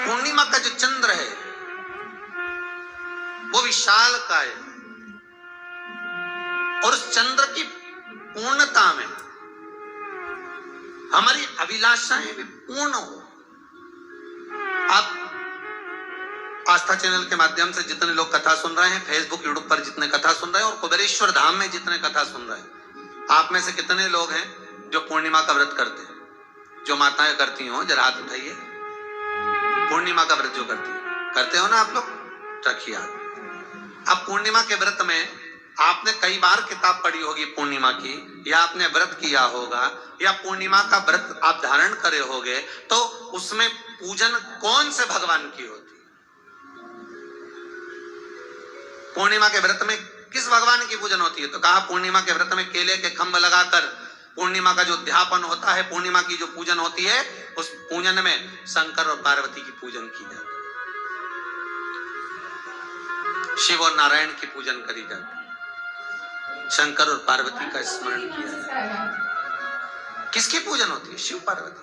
पूर्णिमा का जो चंद्र है वो विशाल का है और उस चंद्र की पूर्णता में हमारी अभिलाषाएं भी पूर्ण हो। आप आस्था चैनल के माध्यम से जितने लोग कथा सुन रहे हैं, फेसबुक यूट्यूब पर जितने कथा सुन रहे हैं और कुबेरेश्वर धाम में जितने कथा सुन रहे हैं, आप में से कितने लोग हैं जो पूर्णिमा का व्रत करते हैं? जो माताएं करती हो जरा हाथ उठाइए। पूर्णिमा का व्रत जो करते हो ना आप लोग, रखिए हाथ। अब पूर्णिमा के व्रत में आपने कई बार किताब पढ़ी होगी पूर्णिमा की, या आपने व्रत किया होगा, या पूर्णिमा का व्रत आप धारण करे होगे, तो उसमें पूजन कौन से भगवान की होती? पूर्णिमा के व्रत में किस भगवान की पूजन होती है? तो कहा पूर्णिमा के व्रत में केले के खंभ लगाकर पूर्णिमा का जो अध्यापन होता है, पूर्णिमा की जो पूजन होती है, उस पूजन में शंकर और पार्वती की पूजन की जाती है। शिव और नारायण की पूजन करी जाती है, शंकर और पार्वती का स्मरण किया जाता है। किसकी पूजन होती है? शिव पार्वती।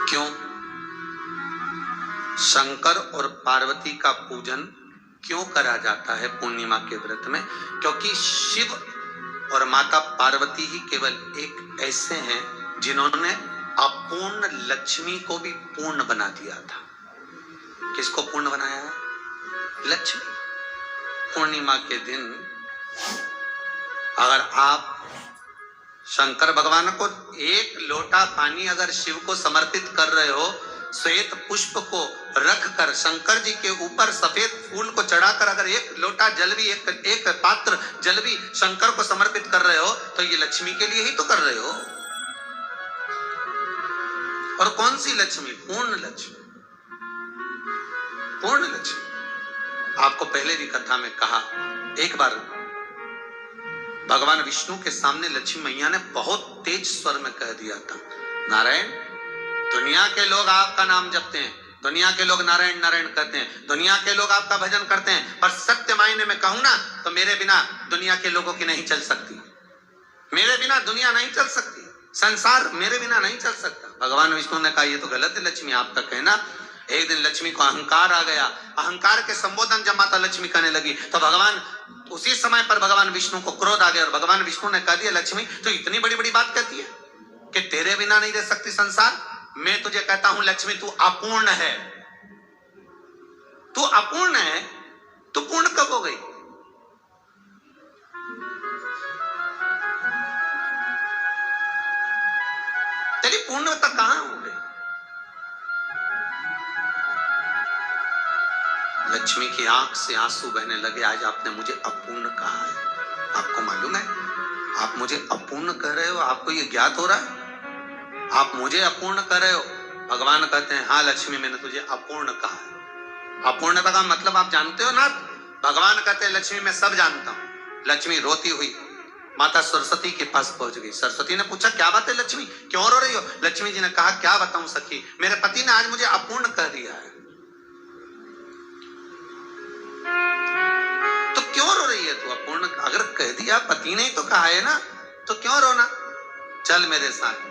क्यों शंकर और पार्वती का पूजन क्यों करा जाता है पूर्णिमा के व्रत में? क्योंकि शिव और माता पार्वती ही केवल एक ऐसे हैं जिन्होंने अपूर्ण लक्ष्मी को भी पूर्ण बना दिया था। किसको पूर्ण बनाया है? लक्ष्मी। पूर्णिमा के दिन अगर आप शंकर भगवान को एक लोटा पानी अगर शिव को समर्पित कर रहे हो, श्वेत पुष्प को रखकर शंकर जी के ऊपर सफेद फूल को चढ़ाकर अगर एक लोटा जल भी, एक पात्र जल भी शंकर को समर्पित कर रहे हो, तो ये लक्ष्मी के लिए ही तो कर रहे हो। और कौन सी लक्ष्मी? पूर्ण लक्ष्मी। पूर्ण लक्ष्मी। आपको पहले भी कथा में कहा, एक बार भगवान विष्णु के सामने लक्ष्मी मैया ने बहुत तेज स्वर में कह दिया था, नारायण, दुनिया के लोग आपका नाम जपते हैं, दुनिया के लोग नारायण नारायण कहते हैं, दुनिया के लोग आपका भजन करते हैं, पर सत्य मायने में कहूं ना तो मेरे बिना दुनिया के लोगों की नहीं चल सकती। मेरे बिना दुनिया नहीं चल सकती, संसार मेरे बिना नहीं चल सकता। भगवान विष्णु ने कहा, ये तो गलत है लक्ष्मी आपका कहना। एक दिन लक्ष्मी को अहंकार आ गया, अहंकार के संबोधन जब माता लक्ष्मी करने लगी तो भगवान उसी समय पर भगवान विष्णु को क्रोध आ गया और भगवान विष्णु ने कह दिया, लक्ष्मी तो इतनी बड़ी बड़ी बात कहती है कि तेरे बिना नहीं रह सकती संसार। मैं तुझे कहता हूं लक्ष्मी, तू अपूर्ण है। तू अपूर्ण है, तू पूर्ण कब हो गई? तेरी पूर्णता कहां हो गई? लक्ष्मी की आंख से आंसू बहने लगे। आज आपने मुझे अपूर्ण कहा है। आपको मालूम है आप मुझे अपूर्ण कह रहे हो? आपको ये ज्ञात हो रहा है आप मुझे अपूर्ण कह रहे हो? भगवान कहते हैं, हाँ लक्ष्मी, मैंने तुझे अपूर्ण कहा है। अपूर्णता का मतलब आप जानते हो ना? भगवान कहते हैं, लक्ष्मी मैं सब जानता हूं। लक्ष्मी रोती हुई माता सरस्वती के पास पहुंच गई। सरस्वती ने पूछा, क्या बात है लक्ष्मी, क्यों रो रही हो? लक्ष्मी जी ने कहा, क्या बताऊं सखी, मेरे पति ने आज मुझे अपूर्ण कह दिया है। तो क्यों रो रही है तू? अपूर्ण अगर कह दिया, पति ने ही तो कहा है ना, तो क्यों रोना? चल मेरे साथ।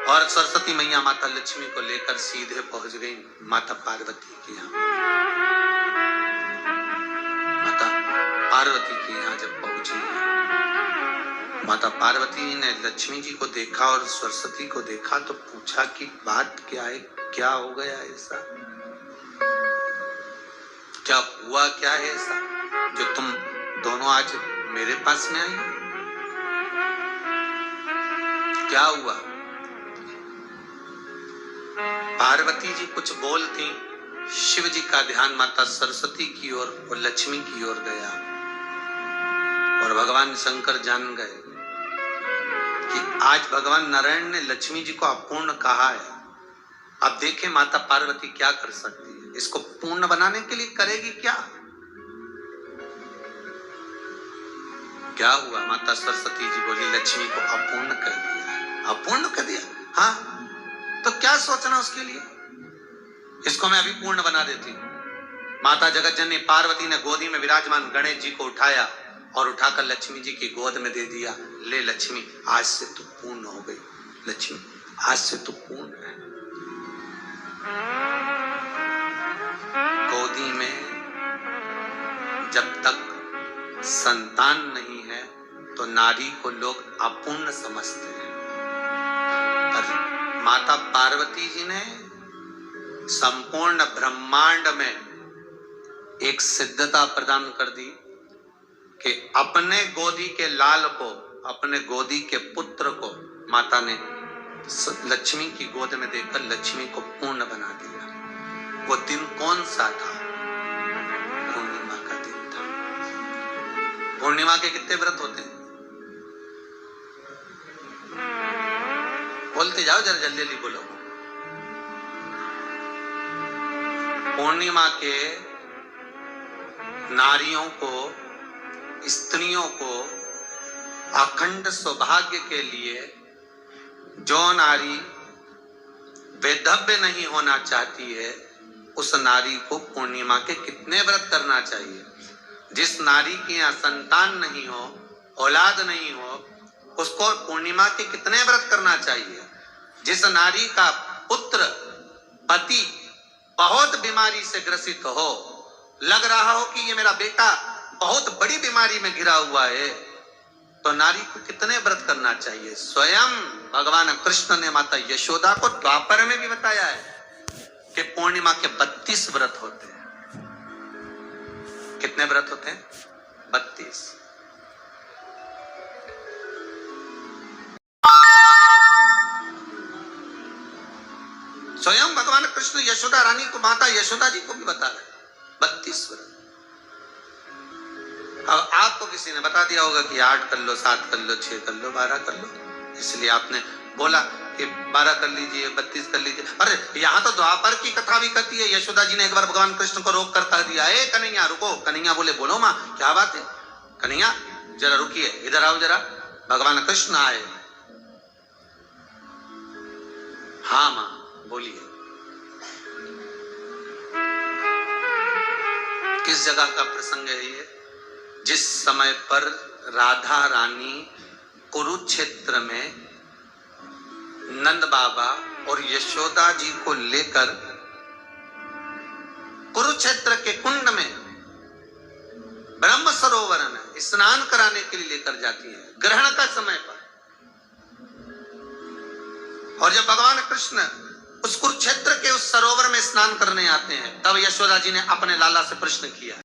और सरस्वती मैया माता लक्ष्मी को लेकर सीधे पहुंच गई माता पार्वती के यहाँ। माता पार्वती के यहाँ जब पहुंची, माता पार्वती ने लक्ष्मी जी को देखा और सरस्वती को देखा तो पूछा कि बात क्या है, क्या हो गया ऐसा, क्या हुआ, क्या है ऐसा जो तुम दोनों आज मेरे पास में आई? क्या हुआ? पार्वती जी कुछ बोलती, शिव जी का ध्यान माता सरस्वती की ओर और लक्ष्मी की ओर गया और भगवान शंकर जान गए कि आज भगवान नारायण ने लक्ष्मी जी को अपूर्ण कहा है। अब देखें माता पार्वती क्या कर सकती है, इसको पूर्ण बनाने के लिए करेगी क्या? क्या हुआ? माता सरस्वती जी बोली, लक्ष्मी को अपूर्ण कर दिया। अपूर्ण कर दिया? हाँ, तो क्या सोचना उसके लिए, इसको मैं अभी पूर्ण बना देती हूं। माता जगतजननी पार्वती ने गोदी में विराजमान गणेश जी को उठाया और उठाकर लक्ष्मी जी की गोद में दे दिया। ले लक्ष्मी, आज से तू पूर्ण हो गई। लक्ष्मी, आज से तू पूर्ण है। गोदी में जब तक संतान नहीं है तो नारी को लोग अपूर्ण समझते हैं, पर माता पार्वती जी ने संपूर्ण ब्रह्मांड में एक सिद्धता प्रदान कर दी कि अपने गोदी के लाल को, अपने गोदी के पुत्र को माता ने लक्ष्मी की गोद में देकर लक्ष्मी को पूर्ण बना दिया। वो दिन कौन सा था? पूर्णिमा का दिन था। पूर्णिमा के कितने व्रत होते हैं? बोलते जाओ, जरा जल्दी जल्दी बोलो। पूर्णिमा के नारियों को, स्त्रियों को अखंड सौभाग्य के लिए, जो नारी वैधव्य नहीं होना चाहती है, उस नारी को पूर्णिमा के कितने व्रत करना चाहिए? जिस नारी के यहाँ संतान नहीं हो, औलाद नहीं हो, उसको पूर्णिमा के कितने व्रत करना चाहिए? जिस नारी का पुत्र, पति बहुत बीमारी से ग्रसित हो, लग रहा हो कि ये मेरा बेटा बहुत बड़ी बीमारी में घिरा हुआ है, तो नारी को कितने व्रत करना चाहिए? स्वयं भगवान कृष्ण ने माता यशोदा को द्वापर में भी बताया है कि पूर्णिमा के 32 व्रत होते हैं। कितने व्रत होते हैं? 32। स्वयं भगवान कृष्ण यशोदा रानी को, माता यशोदा जी को भी बता रहे 32 व्रत। अब आपको किसी ने बता दिया होगा कि 8 कर लो, 7 कर लो, 6 कर लो, 12 कर लो, इसलिए आपने बोला कि 12 कर लीजिए, 32 कर लीजिए। अरे यहाँ तो द्वापर की कथा भी कहती है। यशोदा जी ने एक बार भगवान कृष्ण को रोक कर कह दिया, ए कन्हैया रुको। कन्हैया बोले, बोलो माँ क्या बात है? कन्हैया जरा रुकिए, इधर आओ जरा। भगवान कृष्ण आए। हाँ माँ बोलिए। किस जगह का प्रसंग है ये? जिस समय पर राधा रानी कुरुक्षेत्र में नंद बाबा और यशोदा जी को लेकर कुरुक्षेत्र के कुंड में ब्रह्म सरोवर में स्नान कराने के लिए लेकर जाती है, ग्रहण का समय पर। और जब भगवान कृष्ण उस कुरुक्षेत्र के उस सरोवर में स्नान करने आते हैं, तब यशोदा जी ने अपने लाला से प्रश्न किया,